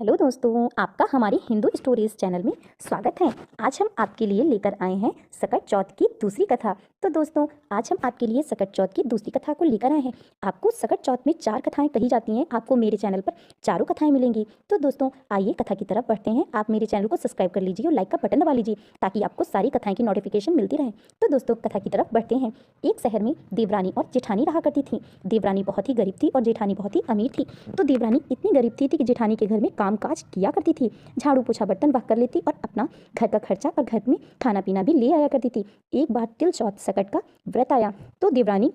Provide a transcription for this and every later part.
Hello दोस्तों, आपका हमारी हिंदू स्टोरीज चैनल में स्वागत है। आज हम आपके लिए लेकर आए हैं सकट चौथ की दूसरी कथा। तो दोस्तों, आज हम आपके लिए सकट चौथ की दूसरी कथा को लेकर आए हैं। आपको सकट चौथ में 4 कथाएं कही जाती हैं। आपको मेरे चैनल पर चारों कथाएं मिलेंगी। तो दोस्तों, आइए कथा की तरफ बढ़ते हैं। आप मेरे चैनल को सब्सक्राइब कर लीजिए और लाइक का बटन दबा लीजिए ताकि आपको सारी कथाएं की नोटिफिकेशन मिलती रहे। तो दोस्तों, कथा की तरफ बढ़ते हैं। एक शहर में देवरानी और जेठानी रहा करती थी। देवरानी बहुत ही गरीब थी और जेठानी बहुत ही अमीर थी। तो देवरानी इतनी गरीब थी कि जेठानी के घर में कामकाज किया करती थी। झाड़ू पोछा बर्तन वह कर लेती और अपना घर का खर्चा और घर में खाना पीना भी ले आया करती थी। एक बार तिल चौथ सकट का व्रत आया तो देवरानी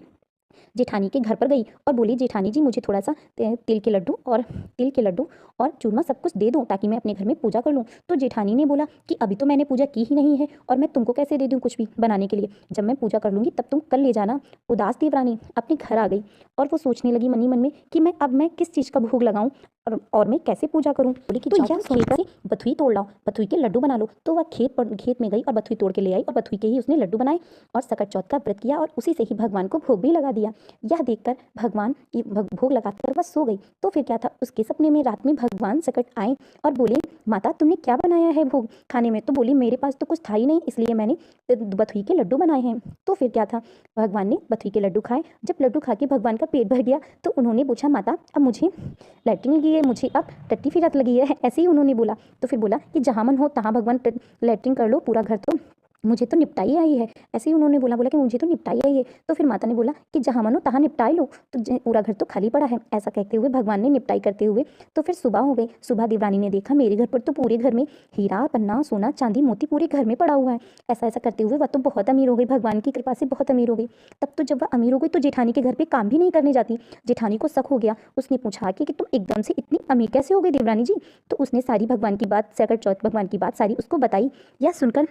जेठानी के घर पर गई और बोली, जेठानी जी मुझे थोड़ा सा तिल के लड्डू और चूरमा सब कुछ दे दो ताकि मैं अपने घर में पूजा कर लूँ। तो जेठानी ने बोला कि अभी तो मैंने पूजा की ही नहीं है और मैं तुमको कैसे दे दूँ कुछ भी बनाने के लिए। जब मैं पूजा कर लूँगी तब तुम कल ले जाना। उदास देवरानी अपने घर आ गई और वो सोचने लगी मनी मन में कि मैं किस चीज़ का भोग लगाऊँ और मैं कैसे पूजा करूँ। बोली कि तो यह खेत से बथुई तोड़ लाओ, बथुई के लड्डू बना लो। तो वह खेत में गई और बथुई तोड़ के ले आई और बथुई के ही उसने लड्डू बनाए और सकट चौथ का व्रत किया और उसी से ही भगवान को भोग भी लगा दिया। यह देखकर भगवान भोग लगाकर वह सो गई। तो फिर क्या था, उसके सपने में रात में भगवान सकट आए और बोले, माता तुमने क्या बनाया है भोग खाने में। तो बोली, मेरे पास तो कुछ था ही नहीं, इसलिए मैंने बथुई के लड्डू बनाए हैं। तो फिर क्या था, भगवान ने बथुई के लड्डू खाए। जब लड्डू खा के भगवान का पेट भर गया तो उन्होंने पूछा, माता अब मुझे लैट्रिन लगी है, मुझे अब टट्टी फिरत लगी है, ऐसे ही उन्होंने बोला। तो फिर बोला कि जहाँ मन हो तहाँ भगवान लैट्रिन कर लो, पूरा घर तो मुझे तो निपटाई आई है। ऐसे ही उन्होंने बोला कि मुझे तो निपटाई आई है। तो फिर माता ने बोला कि जहाँ मनो तहाँ निपटाई लो, तो पूरा घर तो खाली पड़ा है। ऐसा कहते हुए भगवान ने निपटाई करते हुए तो फिर सुबह हो गई। सुबह देवरानी ने देखा मेरे घर पर तो पूरे घर में हीरा पन्ना सोना चांदी मोती पूरे घर में पड़ा हुआ है। ऐसा ऐसा करते हुए वह तो बहुत अमीर हो गई, भगवान की कृपा से बहुत अमीर हो गई। तब तो जब वह अमीर हो गई तो जेठानी के घर पर काम भी नहीं करने जाती। जेठानी को शक हो गया। उसने पूछा कि तुम एकदम से इतनी अमीर कैसे हो गई देवरानी जी। तो उसने सारी भगवान की बात, सकट चौथ भगवान की बात सारी उसको बताई। यह सुनकर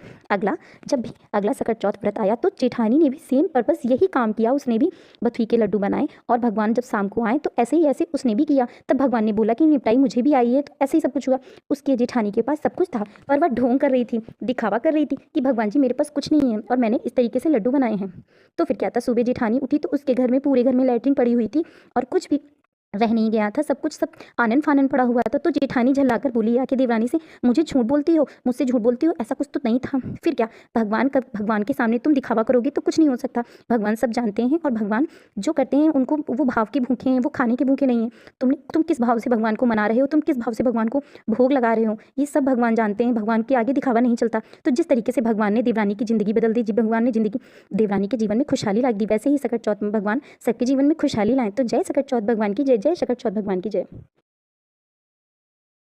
जब भी अगला सकट चौथ व्रत आया तो जेठानी ने भी सेम पर्पस यही काम किया। उसने भी बथुई के लड्डू बनाए और भगवान जब शाम को आए तो ऐसे उसने भी किया। तब भगवान ने बोला कि निपटाई मुझे भी आई है। तो ऐसे ही सब कुछ हुआ। उसके जेठानी के पास सब कुछ था पर वह ढोंग कर रही थी, दिखावा कर रही थी कि भगवान जी मेरे पास कुछ नहीं है और मैंने इस तरीके से लड्डू बनाए हैं। तो फिर क्या था, सुबह जेठानी उठी तो उसके घर में पूरे घर में लैट्रिन पड़ी हुई थी और कुछ भी रह नहीं गया था, सब आनन फानन पड़ा हुआ था। तो जेठानी झल्लाकर बोली आके देवरानी से, मुझे झूठ बोलती हो, मुझसे झूठ बोलती हो, ऐसा कुछ तो नहीं था। फिर क्या, भगवान के सामने तुम दिखावा करोगे तो कुछ नहीं हो सकता। भगवान सब जानते हैं और भगवान जो करते हैं उनको वो भाव के भूखे हैं, वो खाने के भूखे नहीं हैं। तुम किस भाव से भगवान को मना रहे हो, तुम किस भाव से भगवान को भोग लगा रहे हो, ये सब भगवान जानते हैं। भगवान के आगे दिखावा नहीं चलता। तो जिस तरीके से भगवान ने देवरानी की जिंदगी बदल दी, भगवान ने देवरानी के जीवन में खुशहाली ला दी, वैसे ही सकट चौथ में भगवान सबके जीवन में खुशहाली लाए। तो जय सकट चौथ भगवान की जय, जय सकट चौथ भगवान की जय।